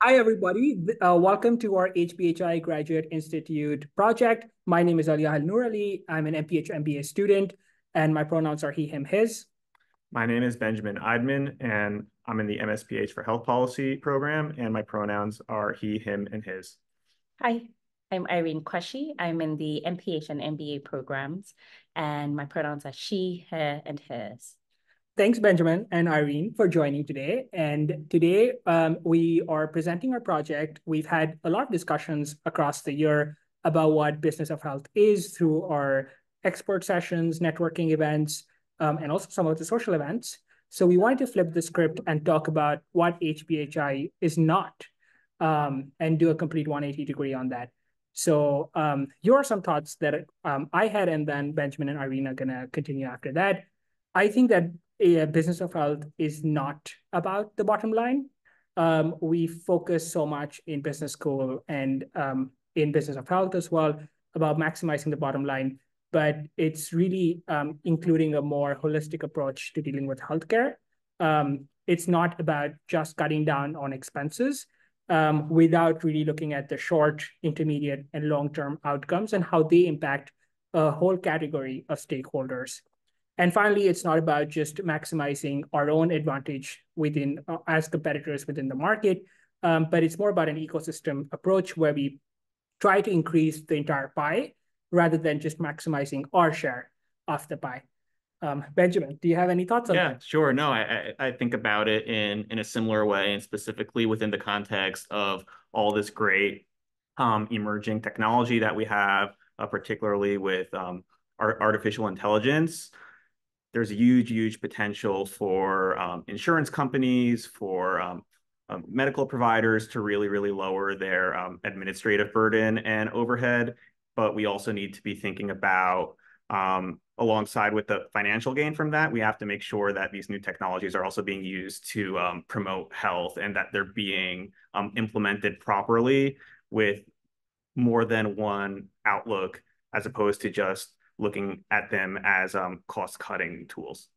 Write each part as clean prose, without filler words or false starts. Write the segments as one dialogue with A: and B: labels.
A: Hi, everybody. Welcome to our HBHI Graduate Institute project. My name is Ali Nur Ali. I'm an MPH MBA student, and my pronouns are he, him, his.
B: My name is Benjamin Eidman, and I'm in the MSPH for Health Policy program, and my pronouns are he, him, and his.
C: Hi, I'm Irene. I'm in the MPH and MBA programs, and my pronouns are she, her, and hers.
A: Thanks, Benjamin and Irene, for joining today. And today we are presenting our project. We've had a lot of discussions across the year about what business of health is through our expert sessions, networking events, and also some of the social events. So we wanted to flip the script and talk about what HBHI is not, and do a complete 180 degree on that. So here are some thoughts that I had, and then Benjamin and Irene are going to continue after that. I think that a business of health is not about the bottom line. We focus so much in business school and in business of health as well about maximizing the bottom line, but it's really including a more holistic approach to dealing with healthcare. It's not about just cutting down on expenses without really looking at the short, intermediate, and long-term outcomes and how they impact a whole category of stakeholders. And finally, it's not about just maximizing our own advantage within as competitors within the market, but it's more about an ecosystem approach where we try to increase the entire pie rather than just maximizing our share of the pie. Benjamin, do you have any thoughts on that?
B: Yeah, sure. No, I think about it in a similar way, and specifically within the context of all this great emerging technology that we have, particularly with artificial intelligence. There's a huge potential for insurance companies, for medical providers to really lower their administrative burden and overhead. But we also need to be thinking about, alongside with the financial gain from that, we have to make sure that these new technologies are also being used to promote health and that they're being implemented properly with more than one outlook, as opposed to just looking at them as cost-cutting tools.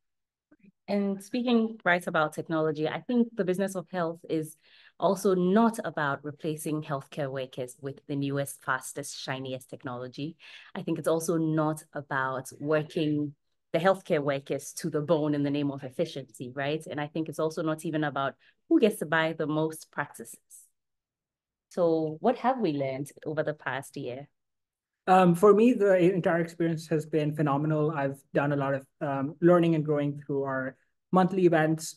C: And speaking right about technology, I think the business of health is also not about replacing healthcare workers with the newest, fastest, shiniest technology. I think it's also not about working the healthcare workers to the bone in the name of efficiency, right? And I think it's also not even about who gets to buy the most practices. So what have we learned over the past year?
A: For me, the entire experience has been phenomenal. I've done a lot of learning and growing through our monthly events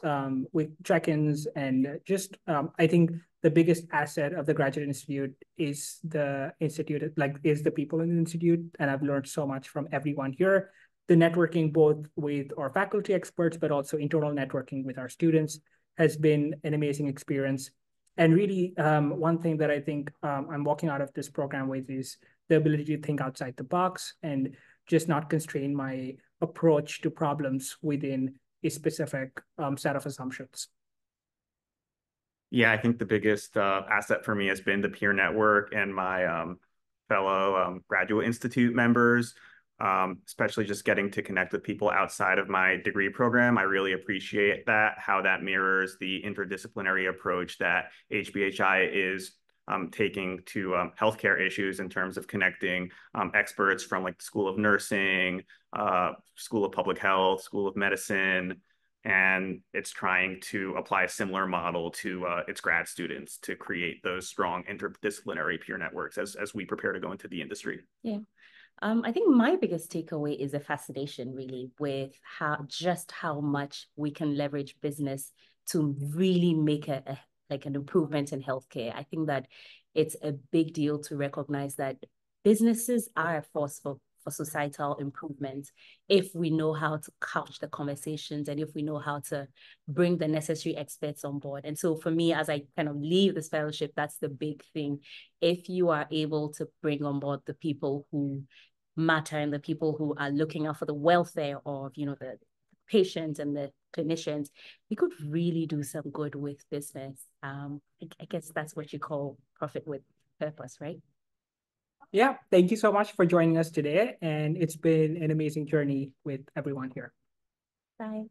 A: with check-ins, and just I think the biggest asset of the Graduate Institute is the institute, is the people in the institute, and I've learned so much from everyone here. The networking, both with our faculty experts, but also internal networking with our students, has been an amazing experience. And really, one thing that I think I'm walking out of this program with is the ability to think outside the box and just not constrain my approach to problems within a specific set of assumptions.
B: Yeah, I think the biggest asset for me has been the peer network and my fellow Graduate Institute members, especially just getting to connect with people outside of my degree program. I really appreciate that, how that mirrors the interdisciplinary approach that HBHI is taking to healthcare issues in terms of connecting experts from like the School of Nursing, School of Public Health, School of Medicine, and it's trying to apply a similar model to its grad students to create those strong interdisciplinary peer networks as we prepare to go into the industry.
C: Yeah. I think my biggest takeaway is a fascination really with how much we can leverage business to really make an improvement in healthcare. I think that it's a big deal to recognize that businesses are a force for societal improvement if we know how to couch the conversations and if we know how to bring the necessary experts on board. And so for me, as I kind of leave this fellowship, that's the big thing. If you are able to bring on board the people who matter and the people who are looking out for the welfare of, the patients and the clinicians, we could really do some good with business. I guess that's what you call profit with purpose, right?
A: Yeah, thank you so much for joining us today. And it's been an amazing journey with everyone here.
C: Bye.